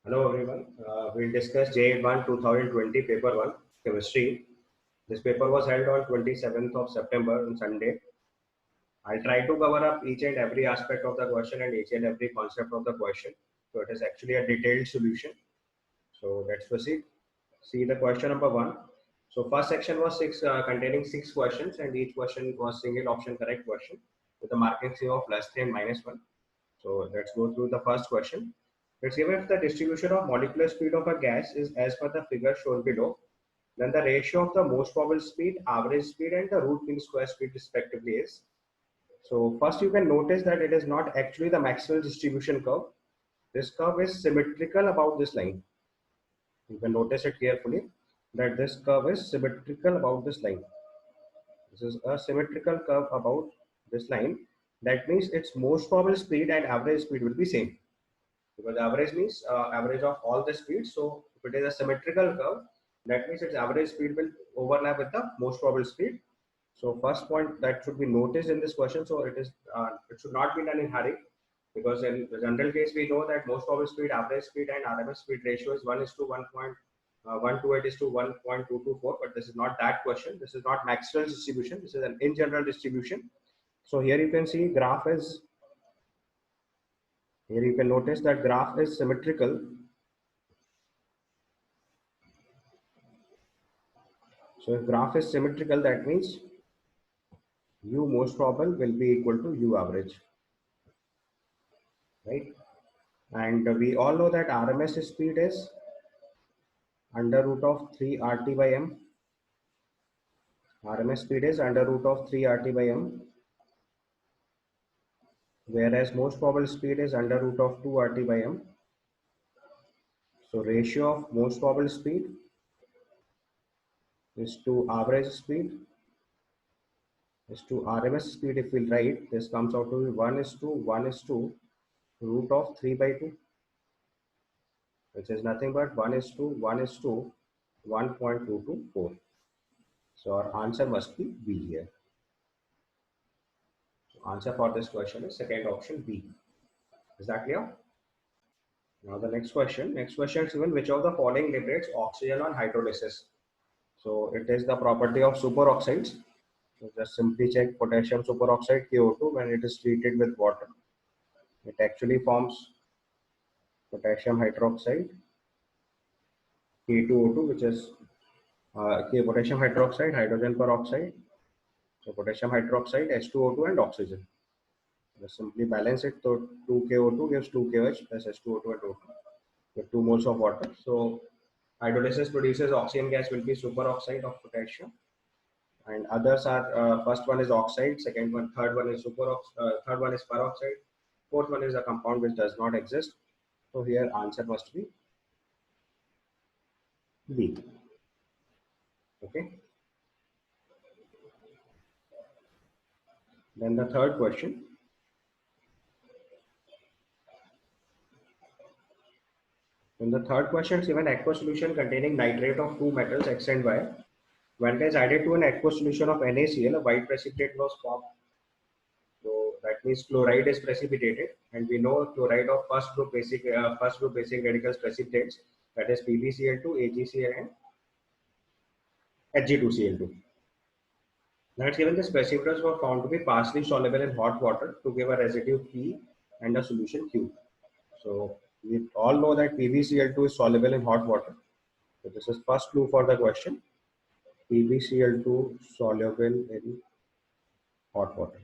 Hello everyone. We'll discuss J1 2020 paper 1 chemistry. This paper was held on 27th of September on Sunday. I'll try to cover up each and every aspect of the question and each and every concept of the question. So it is actually a detailed solution. So let's proceed. See the question number 1. So first section was containing 6 questions and each question was single option correct question with a marking scheme of +3 and -1. So let's go through the first question. Let's give if the distribution of molecular speed of a gas is as per the figure shown below, then the ratio of the most probable speed, average speed, and the root mean square speed respectively is. So first you can notice that it is not actually the Maxwell distribution curve. This curve is symmetrical about this line. You can notice it carefully that this curve is symmetrical about this line. This is a symmetrical curve about this line. That means its most probable speed and average speed will be same. Because average means average of all the speeds. So if it is a symmetrical curve, that means its average speed will overlap with the most probable speed. So first point that should be noticed in this question. So it should not be done in hurry, because in the general case we know that most probable speed, average speed, and RMS speed ratio is 1:1.128 is to 1.224. But this is not that question. This is not Maxwell's distribution. This is an in general distribution. So here you can see graph is. Here you can notice that graph is symmetrical. So if graph is symmetrical, that means U most probable will be equal to U average, right? And we all know that RMS speed is under root of 3 RT by M. RMS speed is under root of 3 RT by M, whereas most probable speed is under root of 2 RT by M. So ratio of most probable speed is to average speed is to RMS speed. If we write, this comes out to be 1:1 root of 3 by 2, which is nothing but 1:1:1.224. So our answer must be B here. So answer for this question is second option B. Is that clear? Now the next question. Next question is given which of the following liberates oxygen on hydrolysis. So it is the property of superoxides. So just simply check potassium superoxide KO2 when it is treated with water. It actually forms potassium hydroxide K2O2, which is potassium hydroxide, hydrogen peroxide. So potassium hydroxide, H2O2 and oxygen. Just simply balance it. So 2KO2 gives 2KOH plus H2O2 and O2 with 2 moles of water. So hydrolysis produces oxygen gas will be superoxide of potassium. And others are first one is oxide, second one, third one is third one is peroxide, fourth one is a compound which does not exist. So here answer must be B. Okay. Then the third question. In the third question, it's given aqueous solution containing nitrate of two metals X and Y. When it is added to an aqueous solution of NaCl, a white precipitate was formed. So that means chloride is precipitated, and we know chloride of first group basic radicals precipitates, that is PbCl2, AgCl, and Hg2Cl2. Now it's given the precipitants were found to be partially soluble in hot water to give a residue P and a solution Q. So we all know that PbCl2 is soluble in hot water. So this is first clue for the question. PbCl2 soluble in hot water.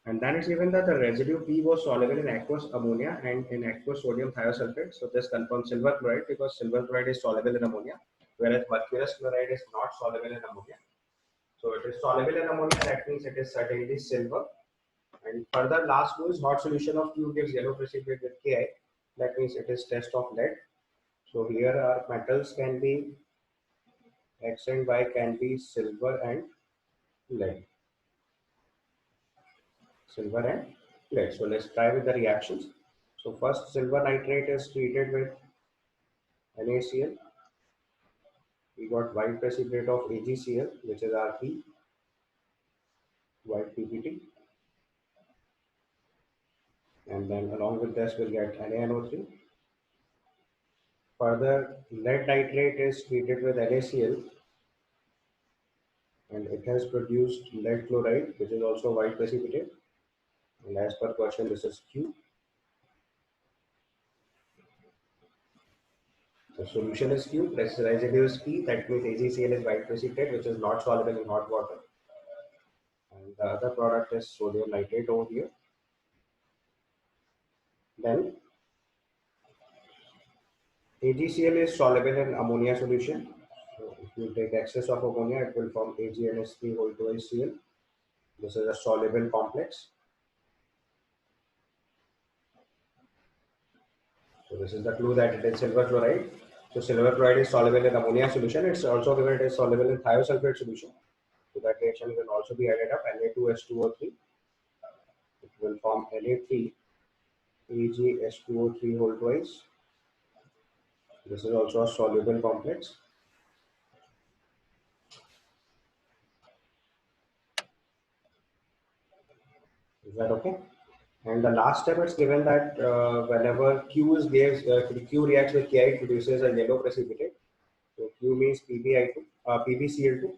And then it's given that the residue P was soluble in aqueous ammonia and in aqueous sodium thiosulfate. So this confirms silver chloride, because silver chloride is soluble in ammonia, whereas mercurous chloride is not soluble in ammonia. So it is soluble in ammonia, that means it is certainly silver. And further, last clue is hot solution of Q gives yellow precipitate with Ki. That means it is test of lead. So here our metals can be X and Y can be silver and lead. Silver and lead. So let's try with the reactions. So first, silver nitrate is treated with NaCl. We got white precipitate of AgCl, which is Rp, white PPT. and then along with this we'll get NaNO3. Further, lead nitrate is treated with NaCl and it has produced lead chloride, which is also white precipitate. And as per question, this is Q. The solution is Q, pressure residue is P, that means AgCl is white precipitate, which is not soluble in hot water. And the other product is sodium nitrate over here. Then AgCl is soluble in ammonia solution. So if you take excess of ammonia, it will form AgNS3 whole twice Cl. This is a soluble complex. So this is the clue that it is silver chloride. So silver chloride is soluble in ammonia solution. It's also given it is soluble in thiosulfate solution. So that reaction will also be added up, Na2H2O3. It will form Na3 AgH2O3 whole twice. This is also a soluble complex. Is that okay? And the last step is given that whenever Q reacts with Ki, it produces a yellow precipitate. So Q means PbCl2.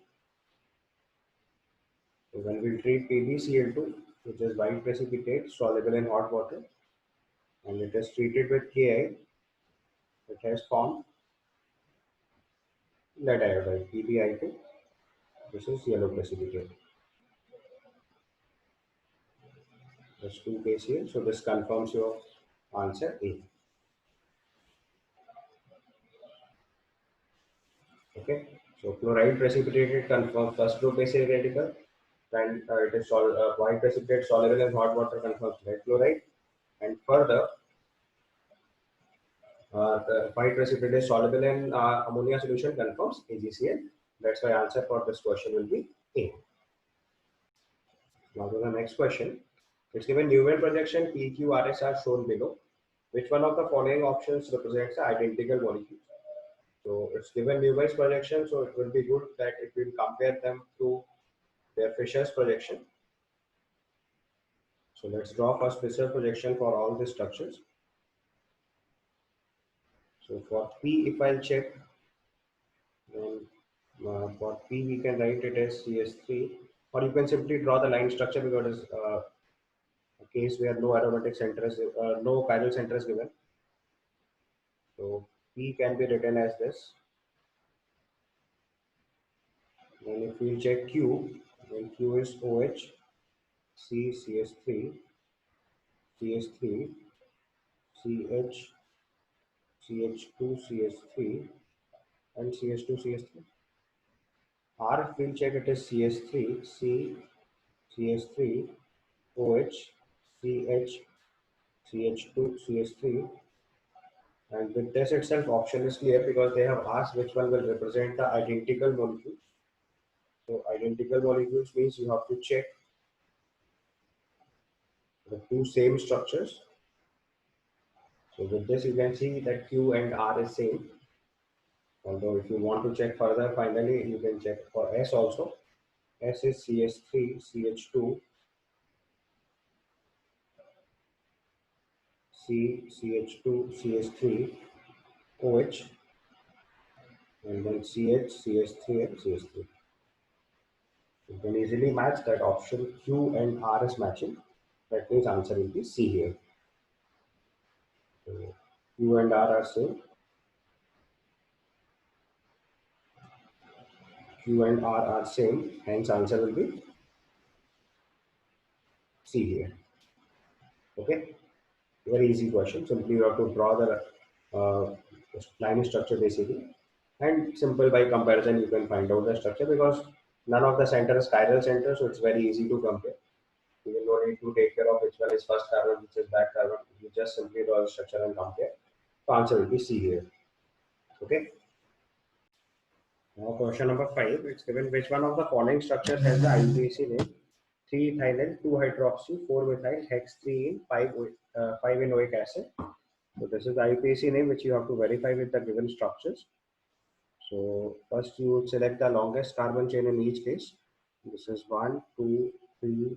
So when we treat PbCl2, which is white precipitate soluble in hot water, and it is treated with Ki, it has formed lead iodide, PbI2. This is yellow precipitate. There's two case here, so this confirms your answer A. Okay, so chloride precipitated confirms first group basic radical, and it is white precipitate soluble in hot water confirms lead chloride, and further the white precipitate soluble in ammonia solution confirms AgCl. That's why answer for this question will be A. Now to the next question. It's given Newman projection PQRS are shown below. Which one of the following options represents the identical molecule? So it's given Newman's projection, so it will be good that if we compare them to their Fisher's projection. So let's draw first Fisher projection for all the structures. So for P, if I'll check, then for P we can write it as CS3, or you can simply draw the line structure because it's a case where no aromatic center is, no chiral center is given. So P can be written as this. And if we check Q, then Q is OH, C, CS3, CS3, CH, CH2, CS3, and CS2, CS3. R, if we'll check, it is CS3, C, CS3, OH, CH, CH2, CS3. And with this itself, option is clear because they have asked which one will represent the identical molecules. So identical molecules means you have to check the two same structures. So with this, you can see that Q and R is same. Although if you want to check further, finally, you can check for S also. S is CS3, CH2, C, CH2, CS3, OH, and then CH, CS3, and CS3. You can easily match that option. Q and R is matching. That means answer will be C here. So Q and R are same. Q and R are same. Hence answer will be C here. Okay. Very easy question. Simply you have to draw the line structure basically. And simple by comparison, you can find out the structure because none of the center is chiral center. So it's very easy to compare. You will not need to take care of which one is first carbon, which is back carbon. You just simply draw the structure and compare. So answer will be C here. Okay. Now question number 5. It's given which one of the following structures has the IUPAC name 3-ethylene, 2-hydroxy, 4-methyl, hex 3 in 5-enoic acid. So this is the IUPAC name which you have to verify with the given structures. So first you would select the longest carbon chain in each case. This is 1, 2, 3,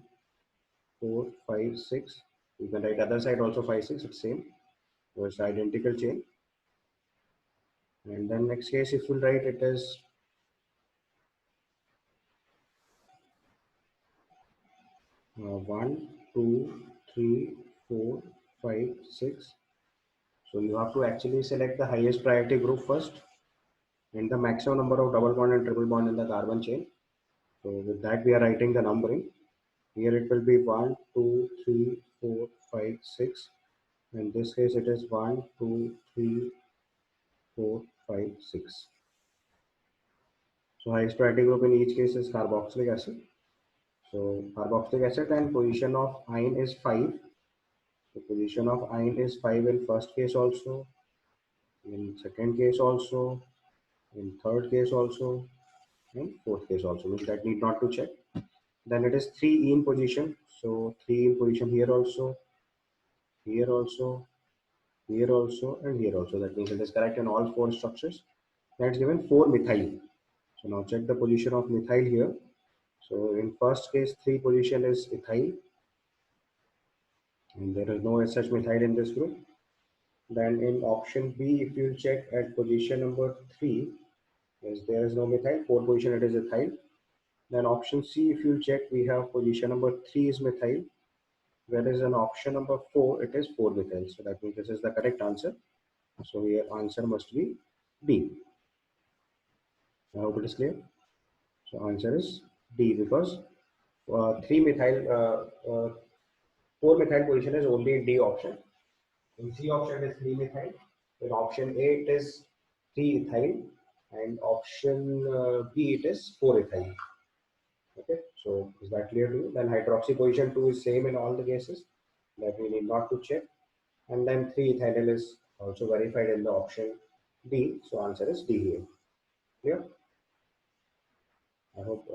4, 5, 6. You can write other side also 5 6, it's same, so it's identical chain. And then next case, if you write, it is 1 2 3 4 5 6. So you have to actually select the highest priority group first and the maximum number of double bond and triple bond in the carbon chain. So with that, we are writing the numbering. Here it will be 1 2 3 4 5 6. In this case, it is 1 2 3 4 5 6. So highest priority group in each case is carboxylic acid. So carboxylic acid, and position of ion is 5. The position of ion is 5 in first case also, in second case also, in third case also, in fourth case also, which that need not to check. Then it is 3 in position. So 3 in position here also, here also, here also, and here also. That means it is correct in all 4 structures. That's given 4 methyl. So now check the position of methyl here. So in first case, 3 position is ethyl, and there is no such methyl in this group. Then in option B, if you check at position number 3, yes, there is no methyl. 4 position, it is ethyl. Then option C, if you check, we have position number 3 is methyl, whereas in option number 4, it is 4 methyl. So that means this is the correct answer. So here answer must be D. I hope it is clear. So answer is D, because 3 methyl, 4 methyl position is only in D option. In C option, it is 3 methyl. In option A, it is 3 ethyl, and option B, it is 4 ethyl. Okay, so is that clear to you? Then hydroxy position 2 is same in all the cases, that we need not to check. And then 3 ethynyl is also verified in the option D. So answer is D here. Clear? I hope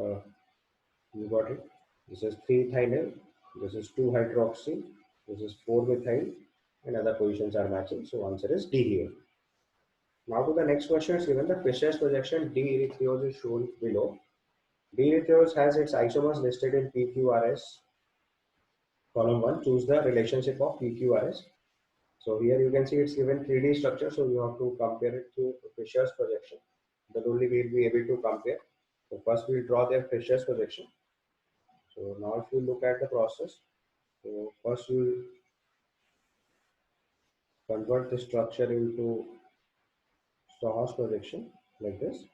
you got it. This is 3 ethynyl, this is 2 hydroxy, this is 4 methyl, and other positions are matching. So answer is D here. Now to the next question is given the Fisher's projection D-erythriose is shown below. D-erythriose has its isomers listed in PQRS. Column 1, choose the relationship of PQRS. So here you can see it's given 3D structure, so you have to compare it to Fisher's projection. That only we will be able to compare. So first we will draw their Fisher's projection. So now if you look at the process, so first we will convert the structure into Stoh's projection like this.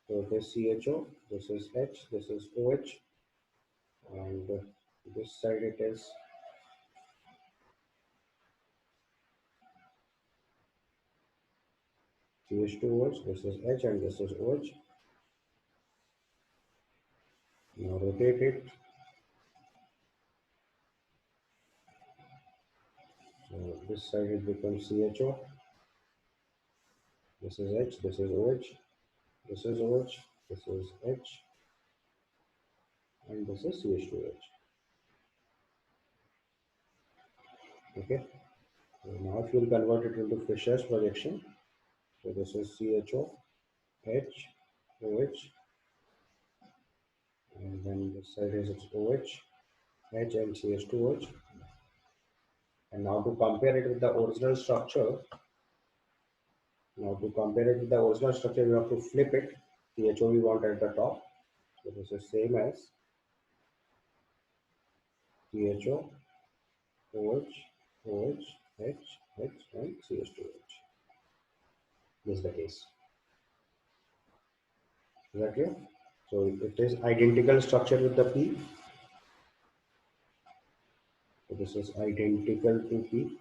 So this CHO, this is H, this is OH, and this side it is CH2OH, this is H, and this is OH. Now rotate it. So this side it becomes CHO, this is H, this is OH, this is OH, this is H, and this is CH2H. Okay. So now if you will convert it into Fisher's projection, so this is CHO, H, OH, and then this side is its OH, H, and CH2OH. And now to compare it with the original structure, you have to flip it. CHO we want at the top. So this is same as CHO, OH, OH, H, H, and CH2H. This is the case. Is that clear? So it is identical structure with the P. So this is identical to P.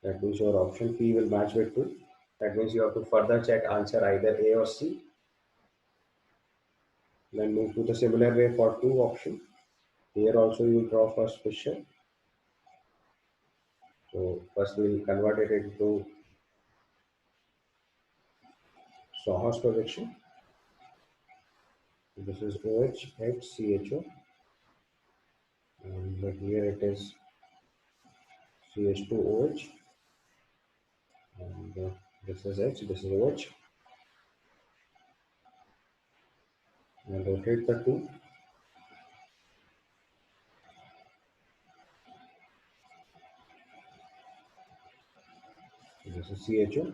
That means your option P will match with 2. That means you have to further check answer either A or C. Then move to the similar way for 2 option. Here also you will draw first Fisher. So first we will convert it into Stoh's projection. This is OH, H, CHO, and here it is CH2OH, and this is H, this is OH, and rotate the 2. This is CHO.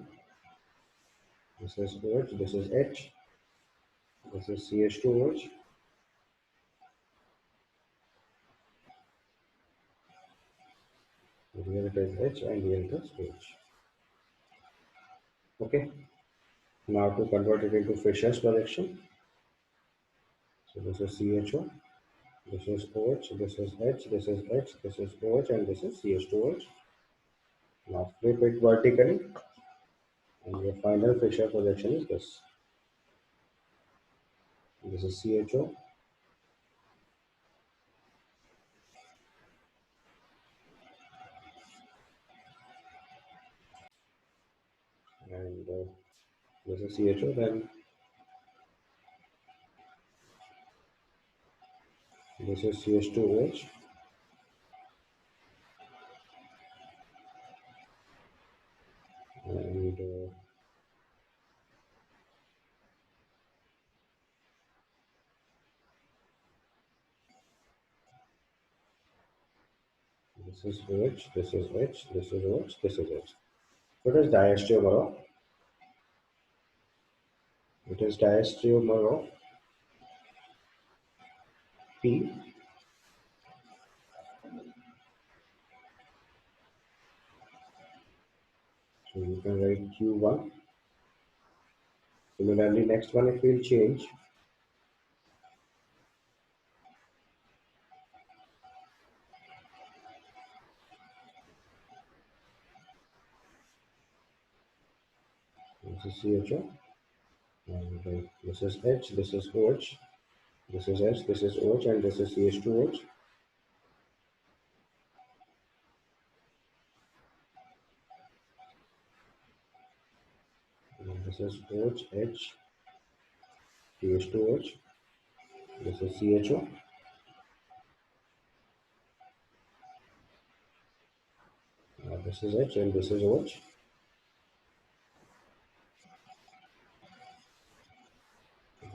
This is OH. This is H. This is CH2OH. Here it is H and here it is OH. Okay. Now to convert it into Fisher's projection. So this is CHO. This is OH. This is H. This is H. This is OH and this is CH2OH. Now flip it vertically. And your final Fisher projection is this. This is CHO. And this is CHO. Then this is CH2OH. And this is OH. This is H. This is OH. This is H. So it is diastereomer of. It is diastereomer of P. So you can write Q1. Similarly, next one it will change. This is CHO. And this is H. This is OH. This is H. This is OH. And this is CH2OH. And this is OH, H, CH2OH. This is CHO. This is H and this is OH.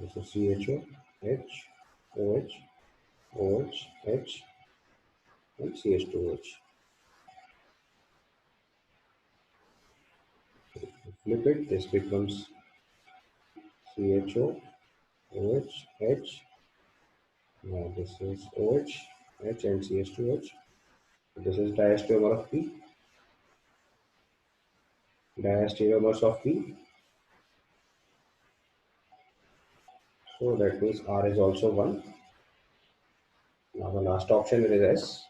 This is CHO, H, OH, OH, H, and CH2OH. Flip it, this becomes CHO, OH, H. Now this is OH, H, and CH2OH. This is diastereomer of P. Diastereomers of P. So that means R is also 1. Now the last option is S.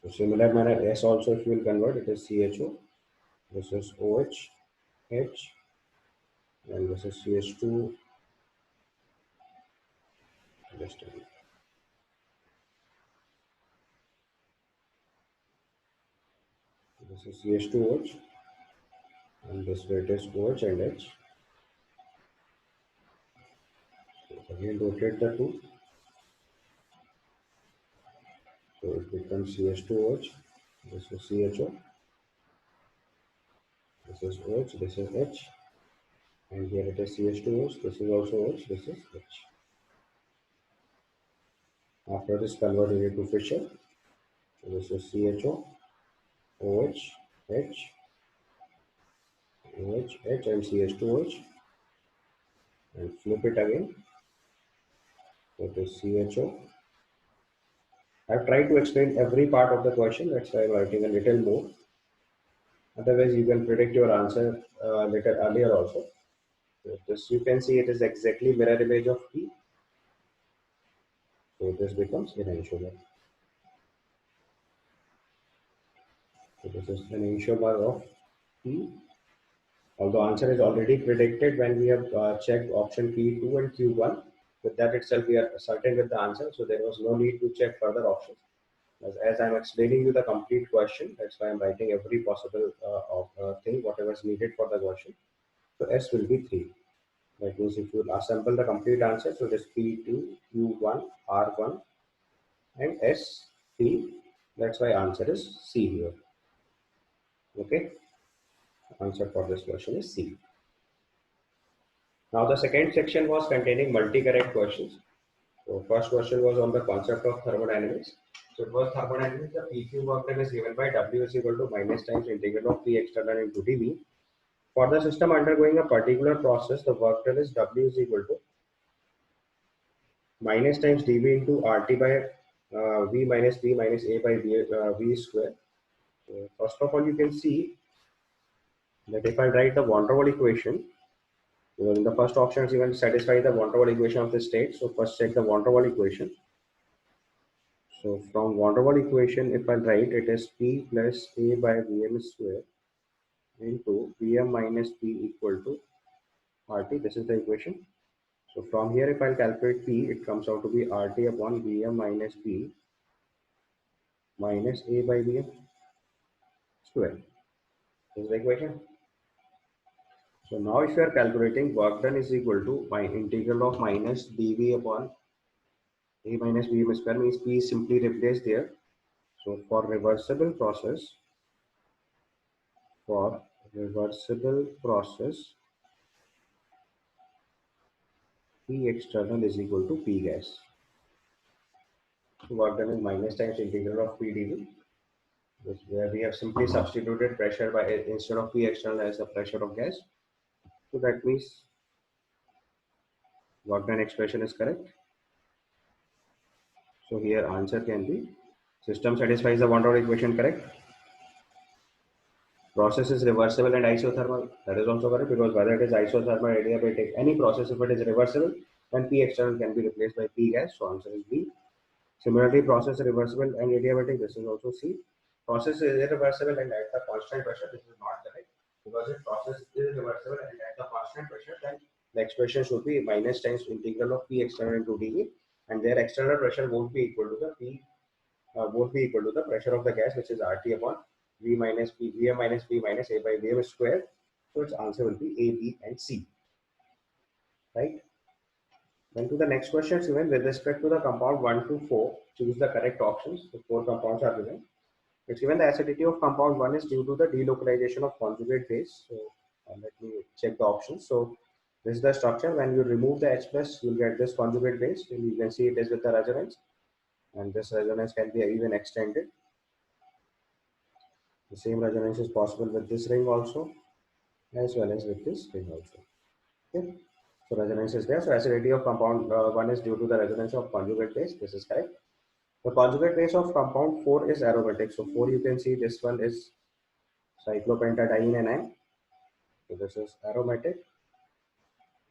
So similar manner, S also if you will convert, it is CHO. This is OH, H, and this is CH2. This is CH2OH, and this way it is OH and H. So again rotate the two. So it becomes CH2OH. This is CHO. This is OH. This is H. And here it is CH2OH. This is also OH. This is H. After this, convert it into Fisher. So this is CHO, OH, H, OH, H, and CH2OH. And flip it again. So it is CHO. I've tried to explain every part of the question. That's why I'm writing a little more. Otherwise, you can predict your answer a little earlier also. So this you can see it is exactly mirror image of P. So this becomes enantiomer. So this is enantiomer of P. Although answer is already predicted when we have checked option P2 and Q1. With that itself, we are certain with the answer. So there was no need to check further options. As I'm explaining you the complete question, that's why I'm writing every possible thing, whatever is needed for the question. So S will be 3. That means if you assemble the complete answer, so this P2, Q1, R1, and S3. That's why answer is C here. Okay. Answer for this question is C. Now the second section was containing multi-correct questions. So first question was on the concept of thermodynamics. So it was thermodynamics. The PQ work done is given by W is equal to minus times integral of P external into dV. For the system undergoing a particular process, the work done is W is equal to minus times dV into RT by V minus V minus A by V square. So first of all, you can see that if I write the van der Waals equation, in the first option is even satisfy the van der Waals equation of the state. So first check the van der Waals equation. So from van der Waals equation, if I write, it is P plus A by Vm square into Vm minus P equal to RT. This is the equation. So from here, if I calculate P, it comes out to be RT upon Vm minus P minus A by Vm square. This is the equation. So now if you are calculating, work done is equal to my integral of minus dV upon A minus Vm square, means P is simply replaced there. So for reversible process, P external is equal to P gas. So work done is minus times integral of P dV, where we have simply substituted pressure by instead of P external as the pressure of gas. So that means work done expression is correct. So here answer can be system satisfies the van der Waals equation, correct. Process is reversible and isothermal, that is also correct, because whether it is isothermal, adiabatic, any process, if it is reversible, then P external can be replaced by P gas. So answer is B. Similarly, process reversible and adiabatic, this is also C. Process is irreversible and at the constant pressure, this is not correct, because if process is reversible and at the constant pressure, then the expression should be minus times integral of P external into dV, and their external pressure won't be equal to the pressure of the gas, which is RT upon V minus P, Vm minus P minus A by Vm square. So its answer will be A, B, and C. Right? Then to the next question, given with respect to the compound 1 to 4, choose the correct options. The four compounds are given. It's given the acidity of compound 1 is due to the delocalization of conjugate base. So let me check the options. So this is the structure. When you remove the H plus, you'll get this conjugate base. And you can see it is with the resonance. And this resonance can be even extended. The same resonance is possible with this ring also, as well as with this ring also. Okay. So resonance is there. So acidity of compound 1 is due to the resonance of conjugate base. This is correct. The conjugate base of compound 4 is aromatic. So 4, you can see this one is cyclopentadiene anion. So this is aromatic.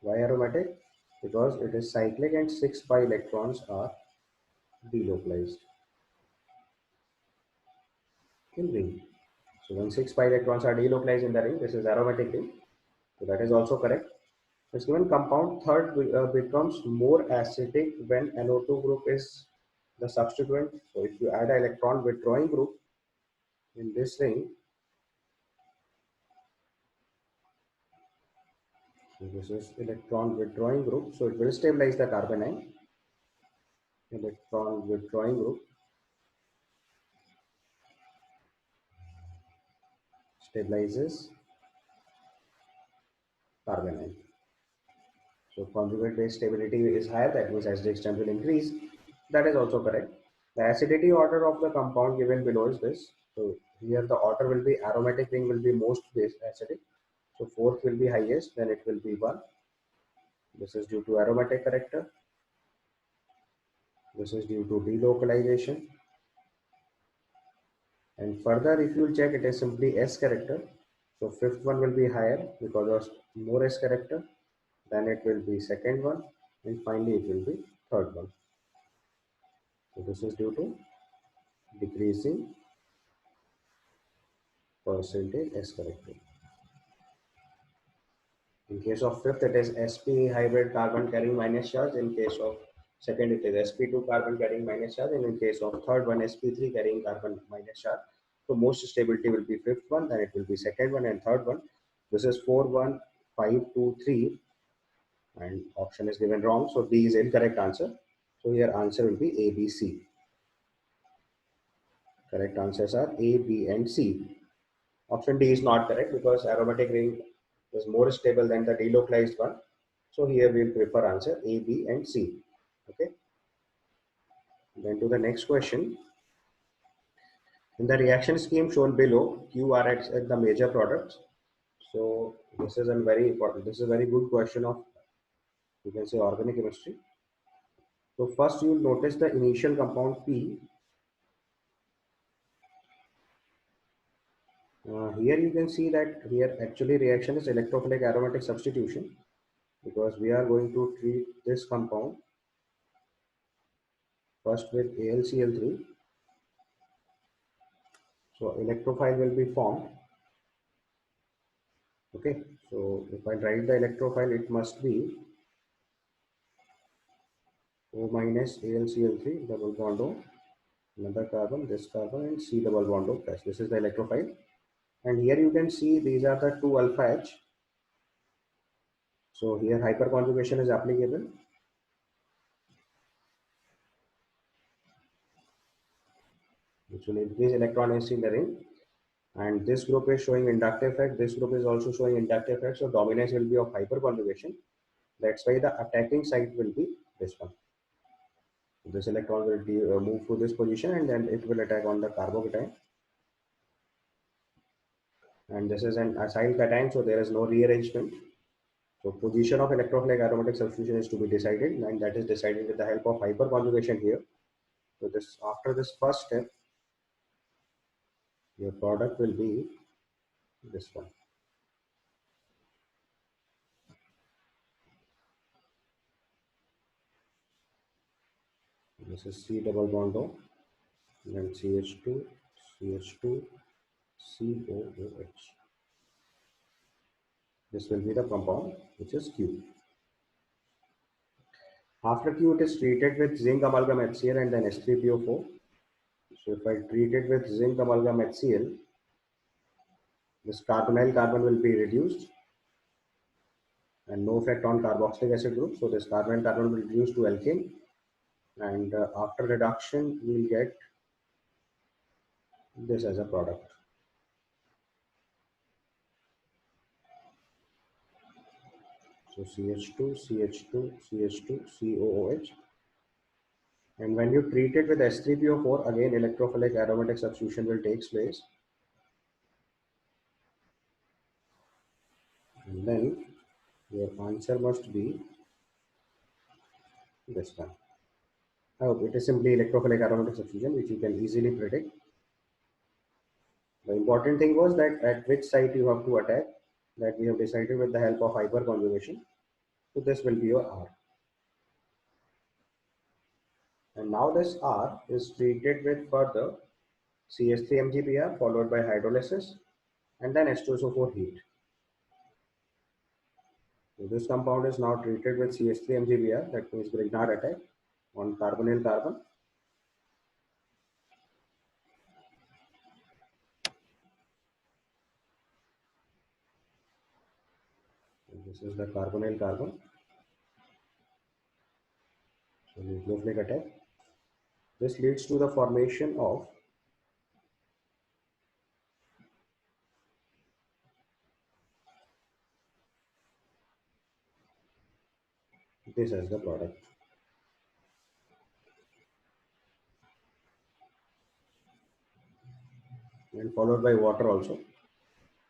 Why aromatic? Because it is cyclic and 6 pi electrons are delocalized in ring. So when 6 pi electrons are delocalized in the ring, this is aromatic ring. So that is also correct. This given compound third becomes more acidic when NO2 group is the substituent. So if you add an electron withdrawing group in this ring, so this is electron withdrawing group, so it will stabilize the carbon ion. Electron withdrawing group stabilizes carbon ion. So conjugate base stability is higher, that means as the strength will increase. That is also correct. The acidity order of the compound given below is this. So here the order will be aromatic ring will be most base acidic. So fourth will be highest, then it will be 1. This is due to aromatic character. This is due to delocalization. And further, if you check, it is simply S character. So fifth one will be higher because of more S character. Then it will be second one, and finally it will be third one. So this is due to decreasing percentage S character. In case of fifth, it is sp hybrid carbon carrying minus charge. In case of second, it is sp2 carbon carrying minus charge. And in case of third one, sp3 carrying carbon minus charge. So most stability will be fifth one, then it will be second one and third one. This is 4, 1, 5, 2, 3. And option is given wrong. So D is incorrect answer. So here answer will be A, B, C. Correct answers are A, B, and C. Option D is not correct because aromatic ring is more stable than the delocalized one. So here we will prefer answer A, B and C. Okay. Then to the next question. In the reaction scheme shown below, Q are at the major products. So this is a very important, this is a very good question of, you can say, organic chemistry. So first you will notice the initial compound P. Here you can see that here actually reaction is electrophilic aromatic substitution, because we are going to treat this compound first with AlCl3. So electrophile will be formed. Okay, so if I write the electrophile, it must be O minus AlCl3 double bond O, another carbon, this carbon, and C double bond O plus. This is the electrophile. And here you can see these are the two alpha H. So here hyperconjugation is applicable. Which will increase electron density in the ring. And this group is showing inductive effect. This group is also showing inductive effect. So dominance will be of hyperconjugation. That's why the attacking site will be this one. This electron will be, move to this position and then it will attack on the carbocation. And this is an acyl cation, so there is no rearrangement. So position of electrophilic aromatic substitution is to be decided, and that is decided with the help of hyperconjugation here. So this, after this first step, your product will be this one. This is C double bond O, then CH2, CH2, COOH. This will be the compound which is Q. After Q, it is treated with zinc amalgam HCl and then S3PO4. So if I treat it with zinc amalgam HCl, this carbonyl carbon will be reduced and no effect on carboxylic acid group. So this carbonyl carbon will reduce to alkane, and after reduction, we will get this as a product. So CH2, CH2, CH2, COOH. And when you treat it with S3PO4, again electrophilic aromatic substitution will take place. And then your answer must be this one. I hope it is simply electrophilic aromatic substitution, which you can easily predict. The important thing was that at which site you have to attack, that we have decided with the help of hyperconjugation. So this will be your R. And now this R is treated with further CH3MgBr followed by hydrolysis and then H2SO4 heat. So this compound is now treated with CH3MgBr, that means Grignard attack on carbonyl carbon. So this is the carbonyl carbon. So nucleophilic attack. This leads to the formation of this as the product. And followed by water also.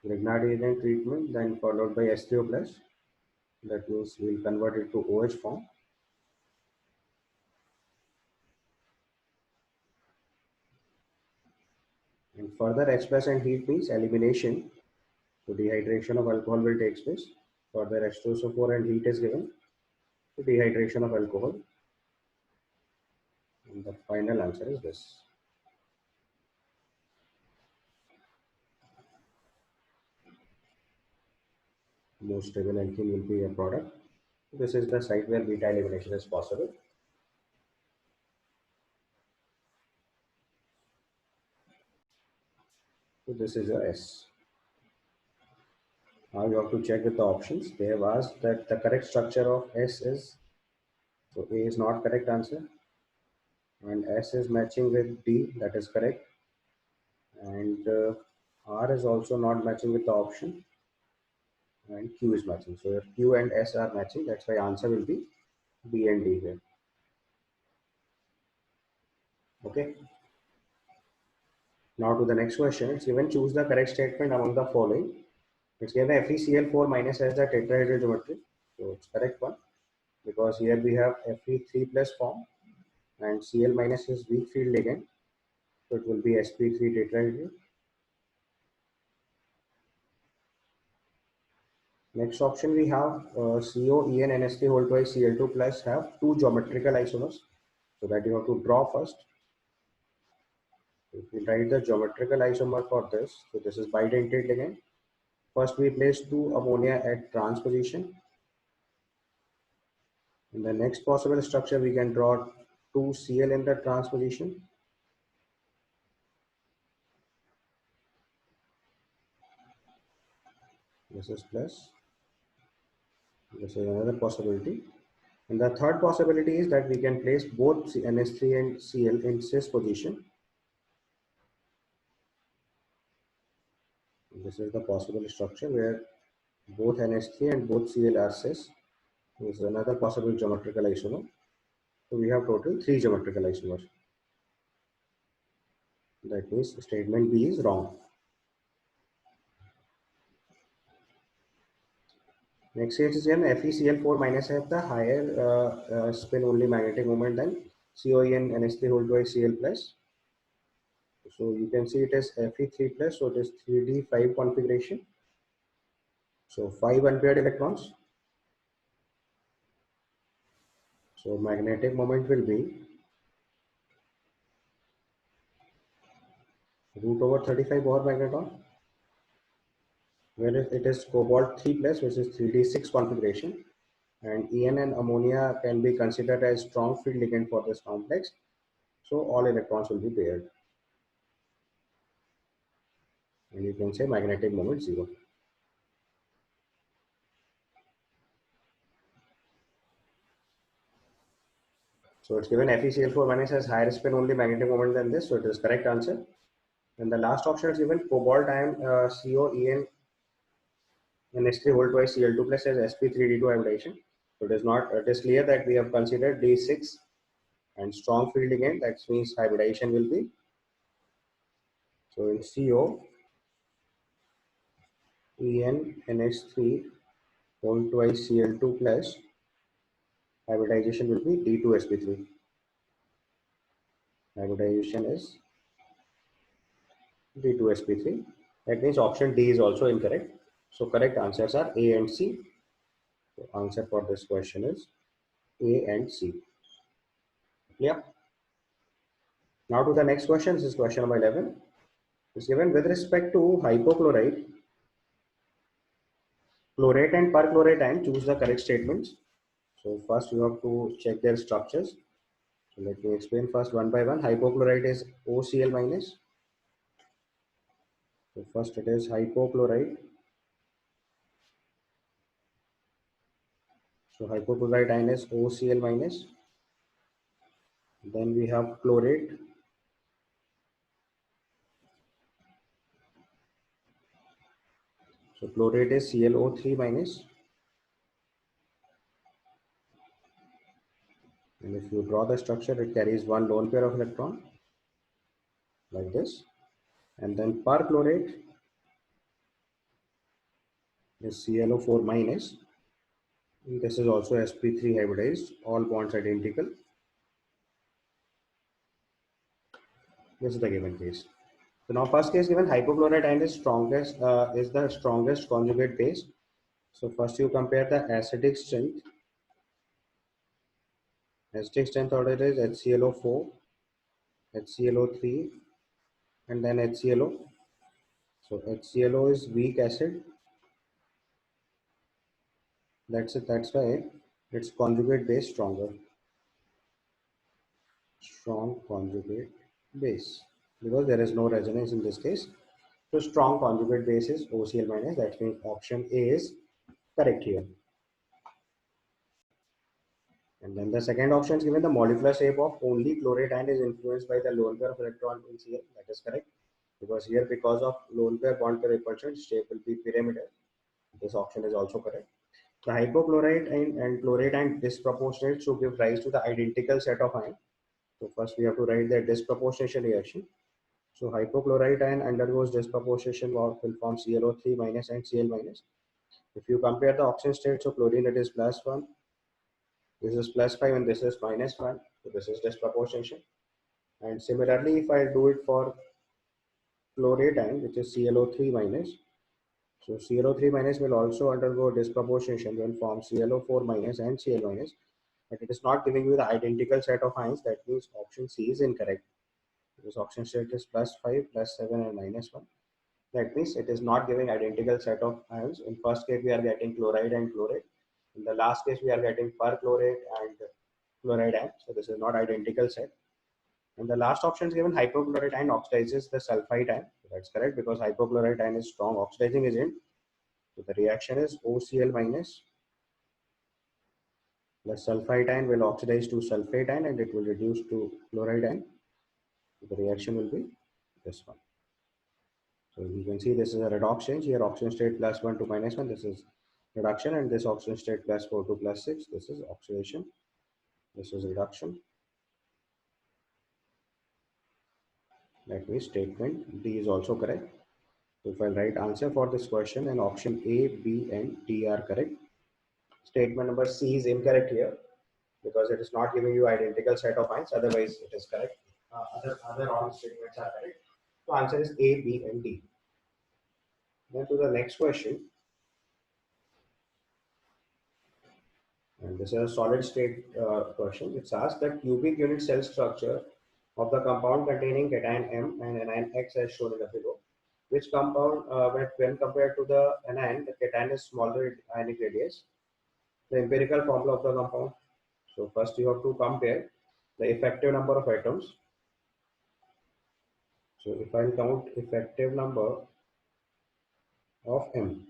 Grignard agent treatment, then followed by H3O plus. That means we will convert it to OH form. And further H plus and heat means elimination. So dehydration of alcohol will take place. Further H2SO4 and heat is given. So dehydration of alcohol. And the final answer is this. Most stable alkene will be a product. This is the site where beta elimination is possible. So this is your S. Now you have to check with the options. They have asked that the correct structure of S is, so A is not correct answer, and S is matching with D, that is correct, and R is also not matching with the option, and Q is matching. So your Q and S are matching. That's why answer will be B and D here. Okay. Now to the next question. It's given choose the correct statement among the following. It's given FeCl4 minus as the tetrahedral geometry. So it's correct one because here we have Fe3 plus form and Cl minus is weak field ligand. So it will be sp3 tetrahedral. Next option we have CO, En, NS3 whole twice Cl2 plus have two geometrical isomers. So that you have to draw first. If we write the geometrical isomer for this, so this is bidentate ligand. First we place two ammonia at trans position. In the next possible structure, we can draw two Cl in the trans position. This is plus. This is another possibility. And the third possibility is that we can place both NH3 and Cl in cis position. This is the possible structure where both NH3 and both Cl are cis. This is another possible geometrical isomer. So we have total three geometrical isomers. That means statement B is wrong. Next case is when FeCl4 minus have the higher spin only magnetic moment than COEN NH3 whole twice Cl plus. So you can see it as Fe3 plus, so it is 3d5 configuration. So 5 unpaired electrons. So magnetic moment will be root over 35 Bohr magneton, whereas it is cobalt 3 plus, which is 3d6 configuration. And En and ammonia can be considered as strong field ligand for this complex. So all electrons will be paired. And you can say magnetic moment 0. So it's given FeCl4 minus has higher spin only magnetic moment than this, so it is correct answer. And the last option is given cobalt ion COEN NH3 whole twice Cl2 plus has sp3d2 hybridization. So it is not. It is clear that we have considered D6 and strong field again. That means hybridization will be. So in CO En NH3 whole twice Cl2 plus hybridization will be D2sp3. Hybridization is D2sp3. That means option D is also incorrect. So correct answers are A and C. So answer for this question is A and C. Yeah. Now to the next question. This is question number 11. It's given with respect to hypochlorite, chlorate and perchlorate ion, choose the correct statements. So first you have to check their structures. So let me explain first one by one. Hypochlorite is OCl minus. So first it is hypochlorite. So hypochlorite ion is OCl minus. Then we have chlorate. So chlorate is ClO3 minus. And if you draw the structure, it carries one lone pair of electron like this. And then perchlorate is ClO4 minus. This is also sp3 hybridized, all bonds identical. This is the given case. So now first case given hypochlorite ion is the strongest conjugate base. So first you compare the acidic strength. Acidic strength order is HClO4, HClO3, and then HClO. So HClO is weak acid. That's it. That's why its conjugate base stronger. Strong conjugate base because there is no resonance in this case. So strong conjugate base is OCl minus. That means option A is correct here. And then the second option is given the molecular shape of only chlorate ion is influenced by the lone pair of electron in Cl. That is correct because here because of lone pair bond pair repulsion shape will be pyramidal. This option is also correct. The hypochlorite and chloride ion disproportionate to give rise to the identical set of ions. So first we have to write the disproportionation reaction. So hypochlorite ion undergoes disproportionation will form ClO3 minus and Cl minus. If you compare the oxygen state, so chlorine it is +1, this is +5 and this is -1. So this is disproportionation. And similarly, if I do it for chlorate ion, which is ClO3 minus, so ClO3 minus will also undergo disproportionation, will form ClO4 minus and Cl minus, but it is not giving you the identical set of ions. That means option C is incorrect. Because oxygen state is +5, +7 and -1. That means it is not giving identical set of ions. In first case, we are getting chloride and chlorate. In the last case, we are getting perchlorate and chloride ion. So this is not identical set. And the last option is given hypochlorite ion oxidizes the sulfite ion. So that's correct because hypochlorite ion is strong oxidizing agent. So the reaction is OCl minus plus sulfite ion will oxidize to sulfate ion and it will reduce to chloride ion. So the reaction will be this one. So you can see this is a redox change here, oxygen state +1 to -1. This is reduction, and this oxygen state +4 to +6. This is oxidation. This is reduction. That means statement D is also correct. So if I write answer for this question, then option A, B, and D are correct. Statement number C is incorrect here because it is not giving you identical set of ions. Otherwise, it is correct. Other wrong statements are correct. So answer is A, B, and D. Then to the next question. And this is a solid state question. It's asked the cubic unit cell structure of the compound containing cation M and anion X as shown in the below. Which compound, when compared to the anion, the cation is smaller ionic radius. The empirical formula of the compound. So first you have to compare the effective number of atoms. So if I count effective number of M,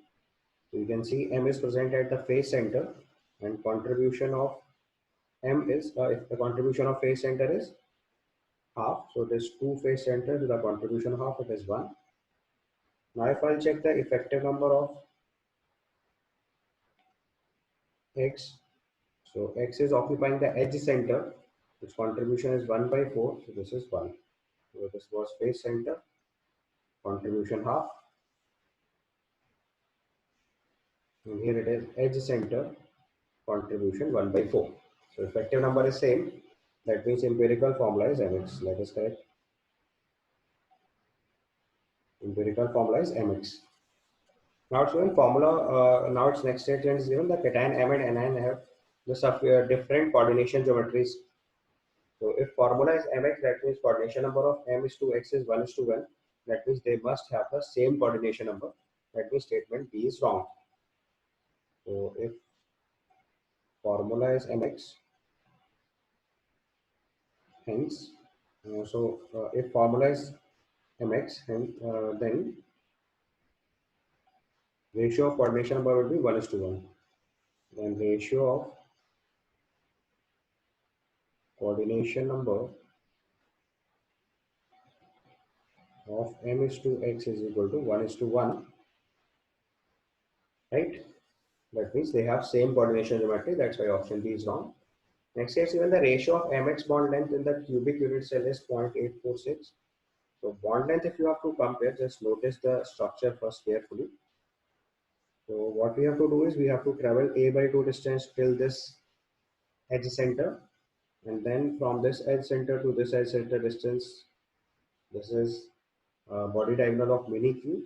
so you can see M is present at the face center and contribution of M is, if the contribution of face center is half, so it is 2 face center to the contribution half, it is 1. Now if I'll check the effective number of X, so X is occupying the edge center, its contribution is 1 by 4, so this is 1. So this was face center, contribution half, and here it is edge center, contribution 1 by 4. So effective number is same, that means empirical formula is Mx. Let us correct. Empirical formula is Mx. Now it's given formula, now its next statement is given the cation M and anion have the different coordination geometries. So if formula is Mx, that means coordination number of M is to X is 1 is to 1. That means they must have the same coordination number. That means statement B is wrong. So if formula is Mx, hence, if formula is Mx, then ratio of coordination number will be 1 is to 1. Then ratio of coordination number of M is to X is equal to 1 is to 1, right? That means they have same coordination geometry. That's why option B is wrong. Next case, even the ratio of mx bond length in the cubic unit cell is 0.846. So bond length, if you have to compare, just notice the structure first carefully. So what we have to do is we have to travel a by 2 distance till this edge center, and then from this edge center to this edge center distance, this is body diagonal of mini cube,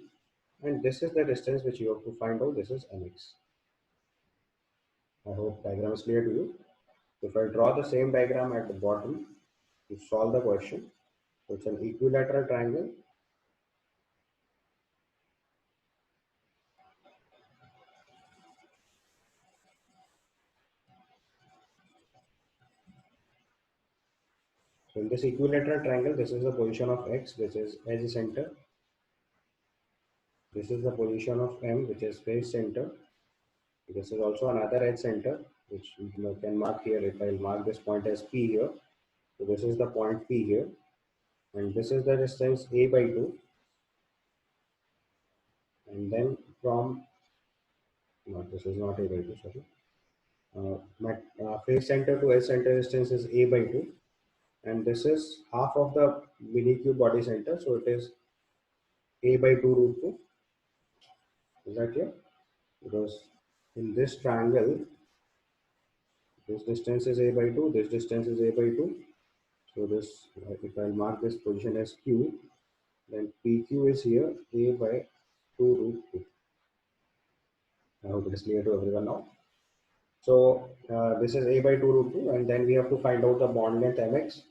and this is the distance which you have to find out. This is mx. I hope diagram is clear to you. If I draw the same diagram at the bottom to solve the question, so it's an equilateral triangle. So in this equilateral triangle, this is the position of X, which is edge center. This is the position of M, which is face center. This is also another edge center, which you can mark here. If I'll mark this point as P here, so this is the point P here, and this is the distance A by 2. And then from No, this is not A by 2, sorry. My phase center to S center distance is A by 2, and this is half of the mini cube body center, so it is A by 2 root 2. Is that clear? Because in this triangle, this distance is A by 2, this distance is A by 2. So this, if I mark this position as Q, then PQ is here A by 2 root 2. I hope it is clear to everyone now. So this is A by 2 root 2, and then we have to find out the bond length mx.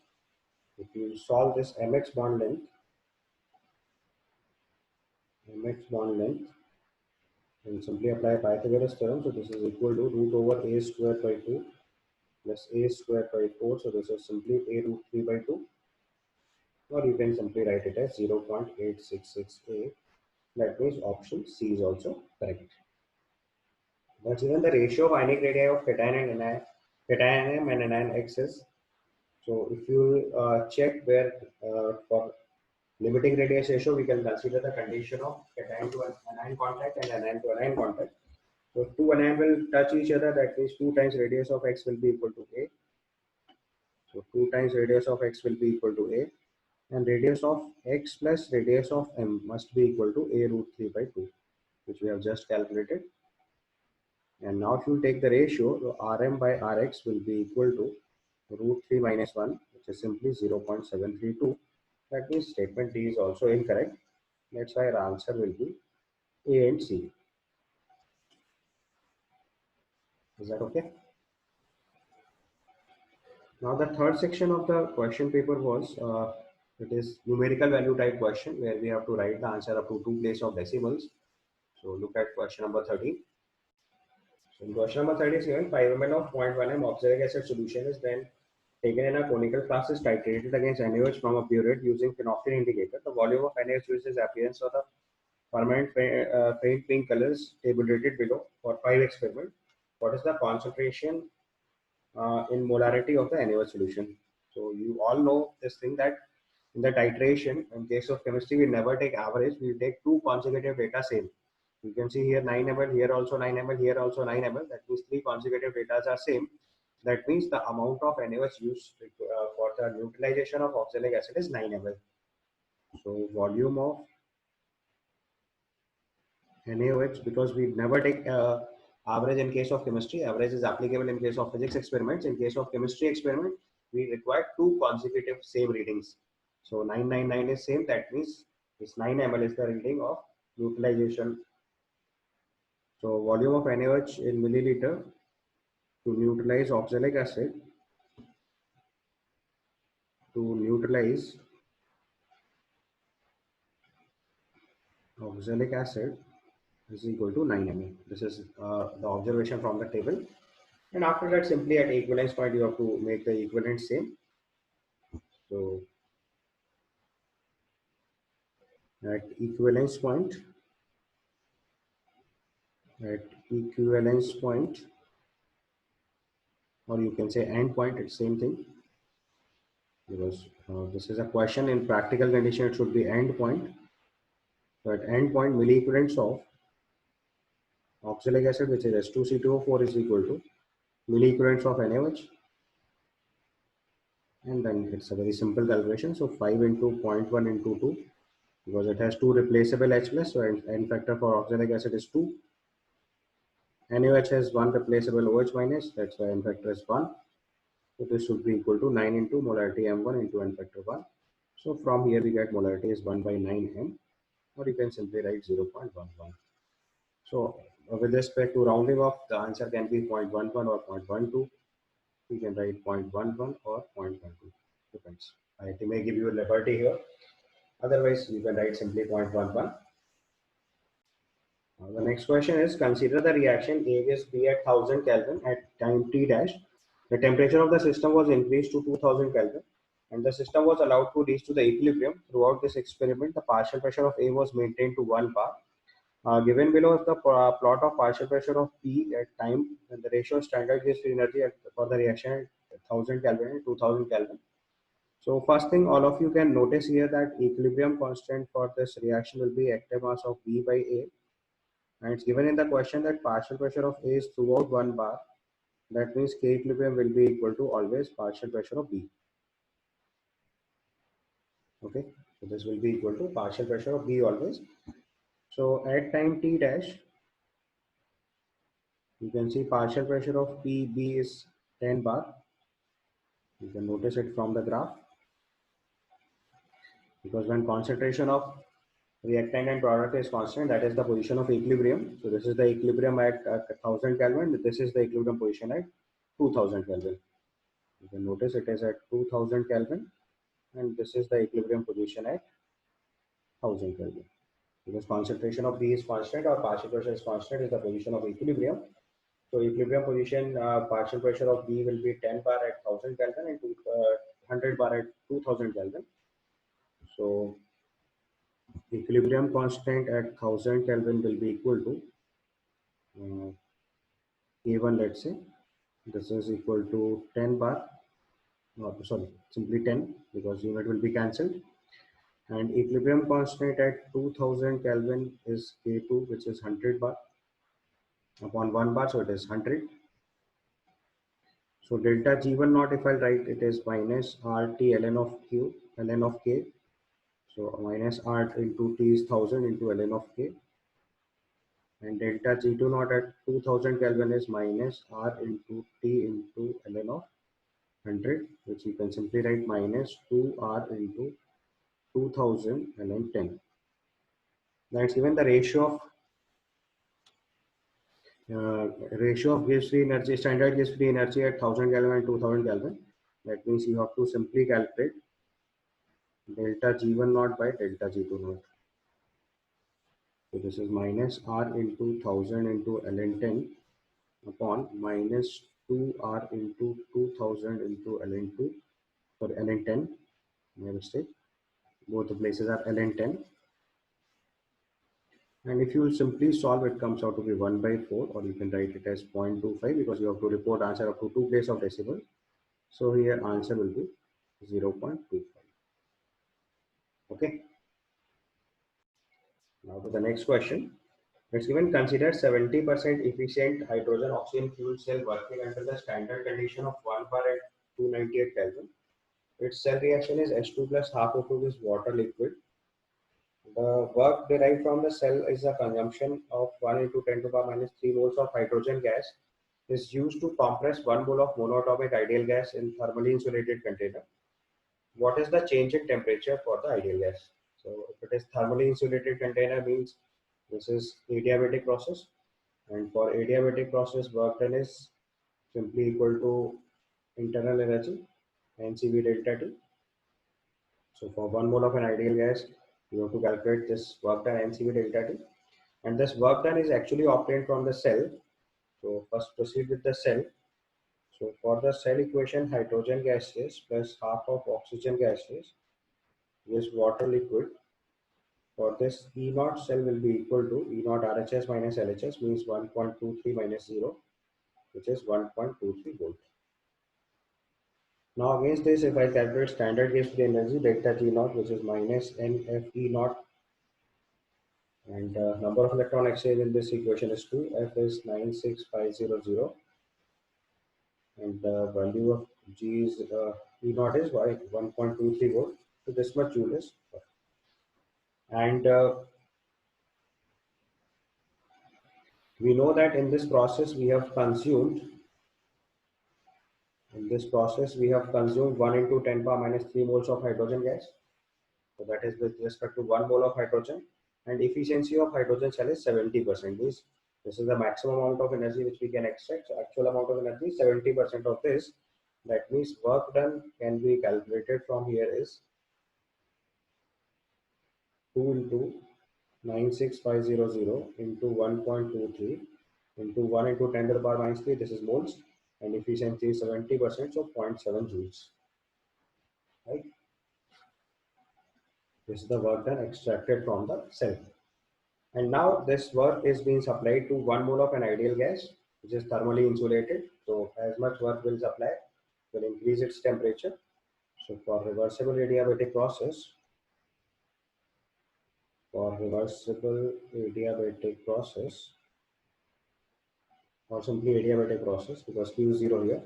If you solve this mx bond length, then simply apply Pythagoras theorem. So this is equal to root over A square by 2 plus A square by 4. So this is simply A root 3 by 2. Or you can simply write it as 0.866A. That means option C is also correct. Consider the ratio of ionic radii of cation and anion, cation and anion X is. So if you check where for limiting radius ratio, we can consider the condition of cation to anion contact and anion to anion contact. So if two anion will touch each other, that means 2 times radius of X will be equal to A. So 2 times radius of X will be equal to A. And radius of X plus radius of M must be equal to A root 3 by 2, which we have just calculated. And now if you take the ratio, so Rm by Rx will be equal to root 3 minus 1, which is simply 0.732. That means statement D is also incorrect. That's why our answer will be A and C. Is that okay? Now the third section of the question paper was, it is numerical value type question where we have to write the answer up to 2 place of decimals. So look at question number 30. So in question number 30 is given 5 ml of 0.1 m oxalic acid solution is then taken in a conical flask is titrated against NaOH from a burette using phenolphthalein indicator. The volume of NaOH which is appearance of the permanent faint pink colors tabulated below for 5 experiment. What is the concentration in molarity of the NaOH solution? So you all know this thing that in the titration, in case of chemistry, we never take average, we take two consecutive data same. You can see here 9 ml, here also 9 ml, here also 9 ml. That means 3 consecutive data are same. That means the amount of NaOH used for the neutralization of oxalic acid is 9 ml. So volume of NaOH, because we never take average in case of chemistry, average is applicable in case of physics experiments. In case of chemistry experiment, we require two consecutive same readings. So 999 is same. That means this 9 ml is the reading of neutralization. So volume of NaOH in milliliter to neutralize oxalic acid is equal to 9 ml. This is the observation from the table. And after that, simply at equivalence point, you have to make the equivalent same. So at equivalence point, or you can say end point, it's same thing. Because this is a question in practical condition, it should be end point. So at end point, milliequivalents of oxalic acid, which is H2C2O4, is equal to milliequivalents of NaOH. And then it's a very simple calculation. So 5 into 0.1 into 2, because it has 2 replaceable H plus, so N factor for oxalic acid is 2. NaOH has 1 replaceable OH minus, that's why N factor is 1. So this should be equal to 9 into molarity M1 into N factor 1. So from here we get molarity is 1 by 9M, or you can simply write 0.11. So with respect to rounding off, the answer can be 0.11 or 0.12. You can write 0.11 or 0.12, depends. I may give you a liberty here. Otherwise, you can write simply 0.11. The next question is, consider the reaction A is B at 1000 Kelvin at time t dash. The temperature of the system was increased to 2000 Kelvin and the system was allowed to reach to the equilibrium. Throughout this experiment, the partial pressure of A was maintained to 1 bar. Given below is the plot of partial pressure of P at time and the ratio of standard gauge free energy for the reaction at 1000 Kelvin and 2000 Kelvin. So first thing all of you can notice here that equilibrium constant for this reaction will be active mass of B by A. And it's given in the question that partial pressure of A is throughout 1 bar. That means K equilibrium will be equal to always partial pressure of B. Okay, so this will be equal to partial pressure of B always. So at time t dash, you can see partial pressure of PB is 10 bar. You can notice it from the graph, because when concentration of reactant and product is constant, that is the position of equilibrium. So this is the equilibrium at 1000 Kelvin. This is the equilibrium position at 2000 Kelvin. You can notice it is at 2000 Kelvin, and this is the equilibrium position at 1000 Kelvin. Because concentration of B is constant or partial pressure is constant is the position of equilibrium. So equilibrium position, partial pressure of B will be 10 bar at 1000 Kelvin and 100 bar at 2000 Kelvin. So equilibrium constant at 1000 Kelvin will be equal to A1, let's say. This is equal to 10 bar, sorry, simply 10, because unit will be cancelled. And equilibrium constant at 2000 Kelvin is K2, which is 100 bar upon 1 bar, so it is 100. So delta G1 naught, if I write, it is minus RT ln of Q, ln of K. So minus R into T is 1000 into ln of K. And delta G2 naught at 2000 Kelvin is minus R into T into ln of 100, which you can simply write minus 2R into 2000 ln 10. That's given the ratio of gas free energy, standard gas free energy at 1000 Kelvin and 2000 Kelvin. That means you have to simply calculate delta G1 naught by delta G2 naught. So this is minus R into 1000 into ln 10 upon minus 2R into 2000 into ln 2, sorry, ln 10, my mistake. Both the places are ln 10. And if you simply solve, it comes out to be 1 by 4, or you can write it as 0.25, because you have to report answer up to 2 place of decimal. So here answer will be 0.25. Okay. Now to the next question. It's given, consider 70% efficient hydrogen oxygen fuel cell working under the standard condition of 1 bar at 298 Kelvin. Its cell reaction is H2 plus half O2 is water liquid. The work derived from the cell is a consumption of 1 into 10 to the power minus 3 moles of hydrogen gas is used to compress 1 mole of monatomic ideal gas in thermally insulated container. What is the change in temperature for the ideal gas? So if it is thermally insulated container, means this is adiabatic process, and for adiabatic process, work done is simply equal to internal energy NCV delta T. So for 1 mole of an ideal gas, you have to calculate this work done NCV delta T, and this work done is actually obtained from the cell. So first proceed with the cell. So for the cell equation, hydrogen gaseous plus half of oxygen gaseous is water liquid. For this, E naught cell will be equal to E naught RHS minus LHS, means 1.23 minus 0, which is 1.23 volt. Now against this, if I calculate standard gas free energy delta G naught, which is minus NFE naught, and number of electron exchange in this equation is 2, F is 96500, and the value of G is E naught is 1.23 volt. So this much joule is, and we know that in this process we have consumed, 1 into 10 power minus 3 moles of hydrogen gas. So that is with respect to 1 mole of hydrogen, and efficiency of hydrogen cell is 70%. Means this is the maximum amount of energy which we can extract. So actual amount of energy, 70% of this. That means work done can be calculated from here is 2 into 96500 into 1.23 into 1 into 10 to the power minus 3. This is moles, and efficiency is 70%, so 0.7 joules. Right? This is the work done extracted from the cell. And now this work is being supplied to 1 mole of an ideal gas, which is thermally insulated. So as much work will supply will increase its temperature. So for reversible adiabatic process, For reversible adiabatic process, or simply adiabatic process, because Q is 0 here.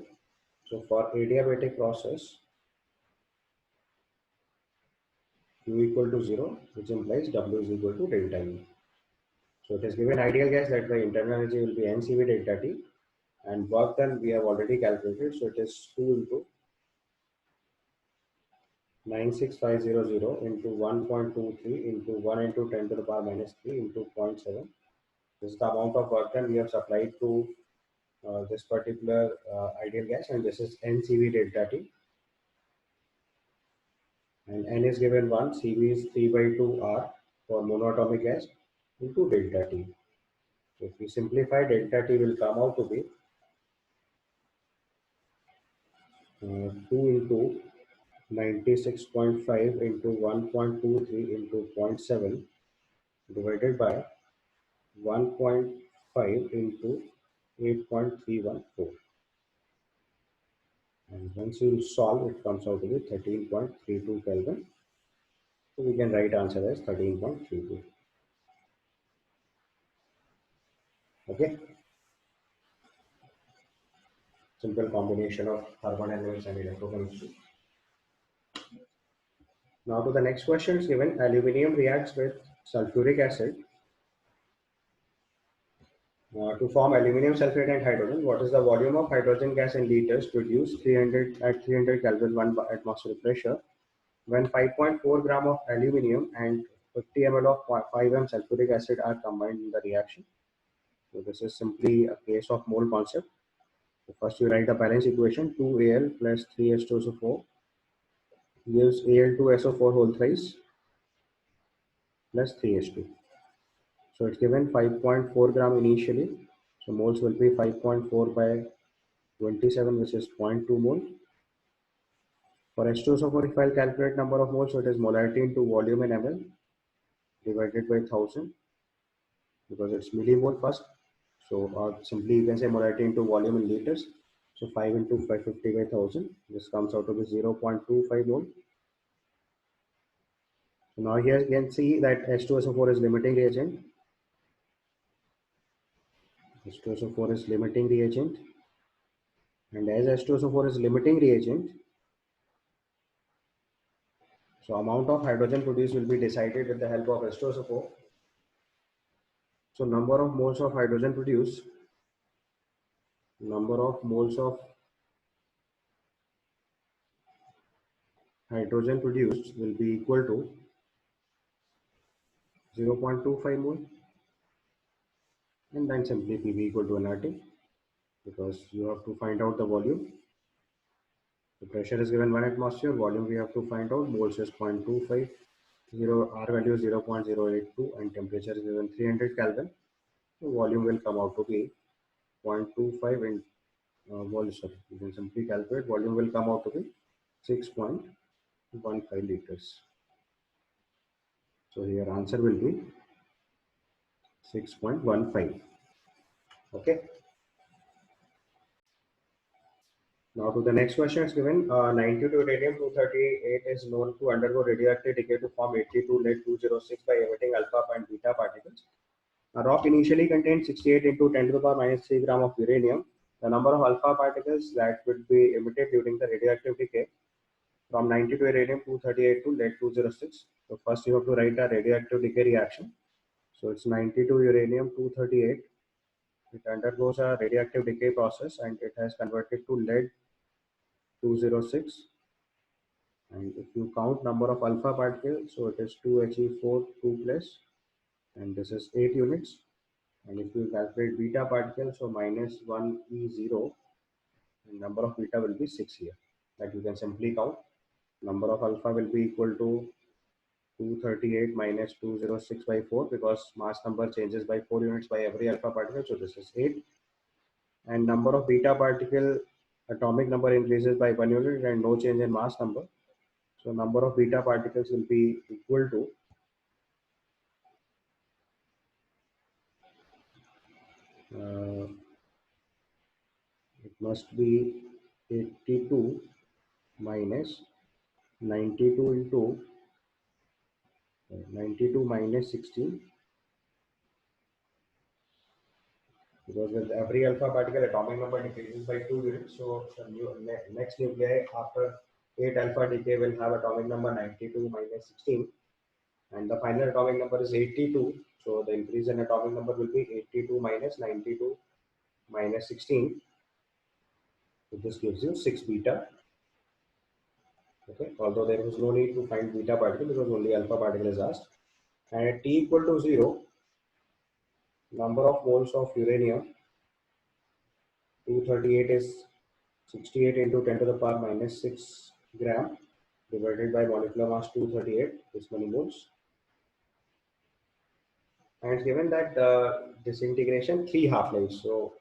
So for adiabatic process, Q equal to 0, which implies W is equal to delta E. So it is given ideal gas that the internal energy will be NCV delta T, and work done we have already calculated. So it is 2 into 96500 into 1.23 into 1 into 10 to the power minus 3 into 0.7. This is the amount of work done we have supplied to this particular ideal gas, and this is NCV delta T. And N is given 1, CV is 3 by 2 R for monatomic gas into delta T. So if we simplify, delta T will come out to be 2 into 96.5 into 1.23 into zero point 0.7 divided by 1.5 into 8.314. And once you solve, it comes out to be 13.32 Kelvin. So we can write answer as 13.32. Okay. Simple combination of thermodynamics and electrochemistry. Now to the next question is given: aluminium reacts with sulfuric acid to form aluminium sulfate and hydrogen. What is the volume of hydrogen gas in liters produced 300 at 300 Kelvin 1 atmospheric pressure when 5.4 gram of aluminium and 50 ml of 5 m sulfuric acid are combined in the reaction? So this is simply a case of mole concept. So first you write the balance equation: 2Al plus 3H2SO4 gives Al2SO4 whole thrice plus 3H2. So it's given 5.4 gram initially. So moles will be 5.4 by 27, which is 0.2 mole. For H2SO4, if I'll calculate number of moles, so it is molarity into volume in ml divided by 1000, because it's millimole first. So simply you can say molarity into volume in liters. So 5 into 550 by 1000. This comes out to be 0.25 mole. So now here you can see that H2SO4 is limiting reagent. H2SO4 is limiting reagent. And as H2SO4 is limiting reagent, so amount of hydrogen produced will be decided with the help of H2SO4. So number of moles of hydrogen produced, number of moles of hydrogen produced will be equal to 0.25 mole, and then simply PV equal to nRT, because you have to find out the volume. The pressure is given 1 atmosphere, volume we have to find out, moles is 0.25, R value is 0.082, and temperature is given 300 Kelvin. So volume will come out to be 0.25 in moles. You can simply calculate, volume will come out to be 6.15 liters. So here answer will be 6.15. Okay. Now to the next question is given: 92 uranium-238 is known to undergo radioactive decay to form 82 lead-206 by emitting alpha and beta particles. A rock initially contained 68 into 10 to the power minus 3 gram of uranium. The number of alpha particles that would be emitted during the radioactive decay from 92 uranium-238 to lead-206. So first you have to write a radioactive decay reaction. So it's 92 uranium-238. It undergoes a radioactive decay process and it has converted to lead 206. And if you count number of alpha particles, so it is 2He4 2 plus, and this is 8 units. And if you calculate beta particles, so minus 1E0, and number of beta will be 6 here. That you can simply count. Number of alpha will be equal to 238 minus 206 by 4, because mass number changes by 4 units by every alpha particle. So this is 8. And number of beta particle, atomic number increases by 1 unit and no change in mass number. So number of beta particles will be equal to it must be 82 minus 92 into 92 minus 16, because with every alpha particle atomic number decreases by 2 units, so the next nuclei after 8 alpha decay will have atomic number 92 minus 16, and the final atomic number is 82. So the increase in atomic number will be 82 minus 92 minus 16. So this gives you 6 beta. Okay, although there was no need to find beta particle because only alpha particle is asked. And at T equal to 0, number of moles of uranium 238 is 68 into 10 to the power minus 6 gram divided by molecular mass 238, this many moles. And given that disintegration 3 half-lives, so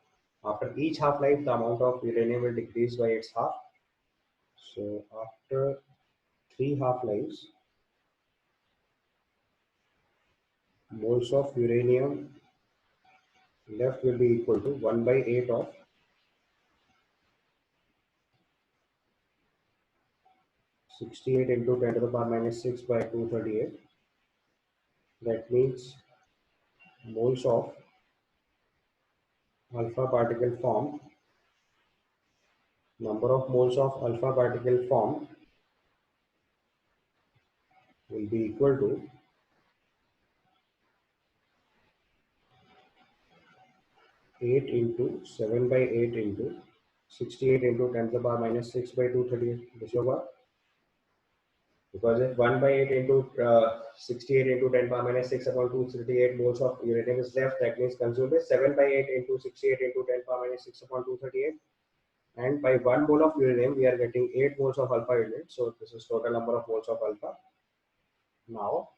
after each half-life the amount of uranium will decrease by its half. So after 3 half-lives, moles of uranium left will be equal to 1 by 8 of 68 into 10 to the power minus 6 by 238. That means moles of alpha particle formed, number of moles of alpha particle formed will be equal to 8 into 7 by 8 into 68 into 10 to the power minus 6 by 238. This is what? Because if 1 by 8 into 68 into 10 power minus 6 upon 238 moles of uranium is left, that means consumed is 7 by 8 into 68 into 10 power minus 6 upon 238. And by 1 mole of uranium, we are getting 8 moles of alpha unit. So this is total number of moles of alpha. Now,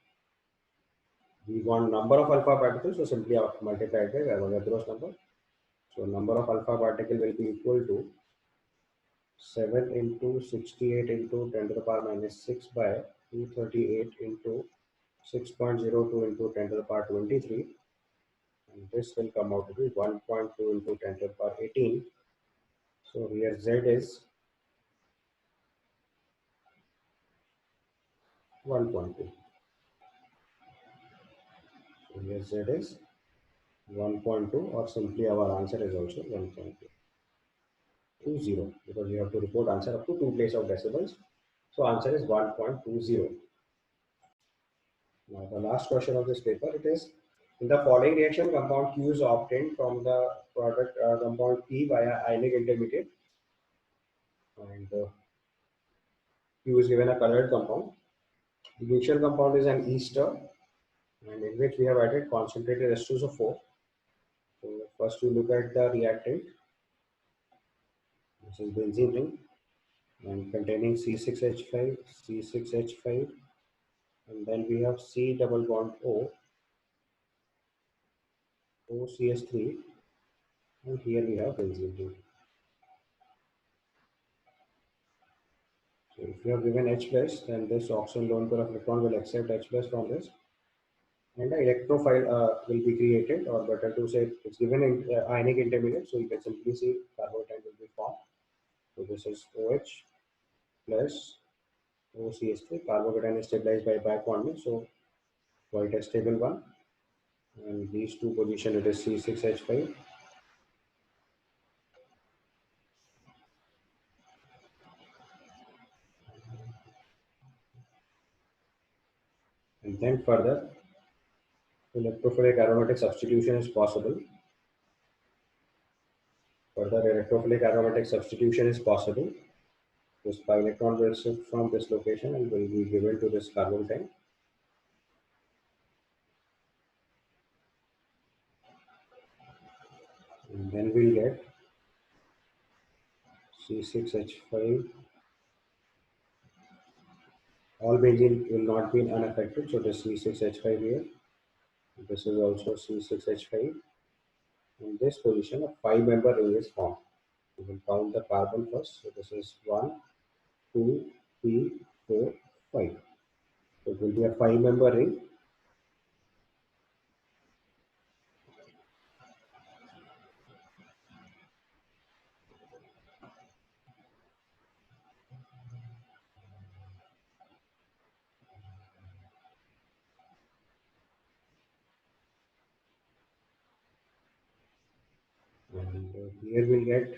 we want number of alpha particles, so simply multiply it by Avogadro's number. So number of alpha particle will be equal to 7 into 68 into 10 to the power minus 6 by 238 into 6.02 into 10 to the power 23. And this will come out to be 1.2 into 10 to the power 18. So here Z is 1.2. So here Z is 1.2, or simply our answer is also 1.20, because we have to report answer up to 2 place of decimals. So answer is 1.20. Now the last question of this paper, it is, in the following reaction compound Q is obtained from the product compound P via ionic intermediate, and Q is given a colored compound. The initial compound is an ester, and in which we have added concentrated esters of 4. So first we look at the reactant. This is benzene ring and containing C6H5, C6H5, and then we have C double bond O, OCS3, and here we have benzene ring. So if you have given H plus, then this oxygen lone pair of electron will accept H plus from this, and an electrophile will be created, or better to say, it's given in ionic intermediate, so you can simply see carbonate will be formed. So this is OH plus OCS3. Carbocation is stabilized by back bonding, so quite a stable one. And these two position, it is C6H5. And then further, electrophilic aromatic substitution is possible. Further electrophilic aromatic substitution is possible. This pi electron will shift from this location and will be given to this carbon tank. And then we'll get C6H5. All benzene will not be unaffected, so this C6H5 here. This is also C6H5. In this position, a 5-member ring is formed. We will count the carbon first. So this is 1, 2, 3, 4, 5. So it will be a 5-member ring. And here we'll get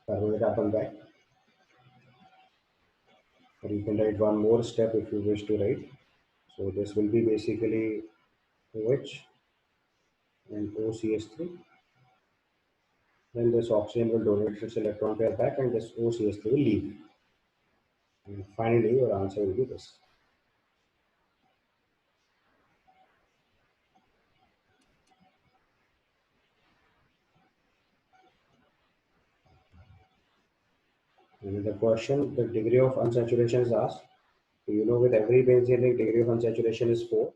carbonate carbon back. Or you can write one more step if you wish to write. So this will be basically OH and OCH3. Then this oxygen will donate its electron pair back and this OCH3 will leave. And finally your answer will be this. And in the question, the degree of unsaturation is asked. So you know with every benzene ring, degree of unsaturation is 4.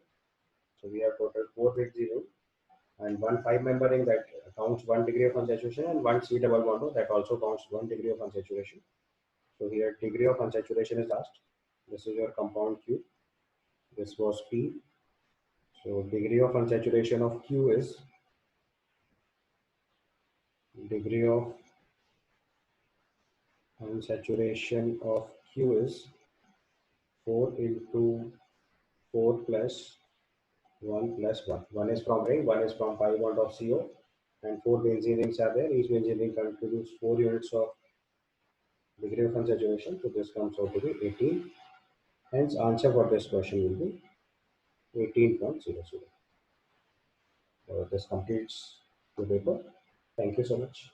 So we have total 4 benzene ring and one 5-member ring that counts 1 degree of unsaturation and one C double bond that also counts 1 degree of unsaturation. So here degree of unsaturation is asked. This is your compound Q. This was P. So degree of unsaturation of Q is degree of unsaturation of Q is 4 into 4 plus 1 plus 1. 1 is from ring, 1 is from pi bond of CO, and 4 benzene rings are there. Each benzene ring contributes 4 units of degree of unsaturation. So this comes out to be 18. Hence, answer for this question will be 18.00. So this completes the paper. Thank you so much.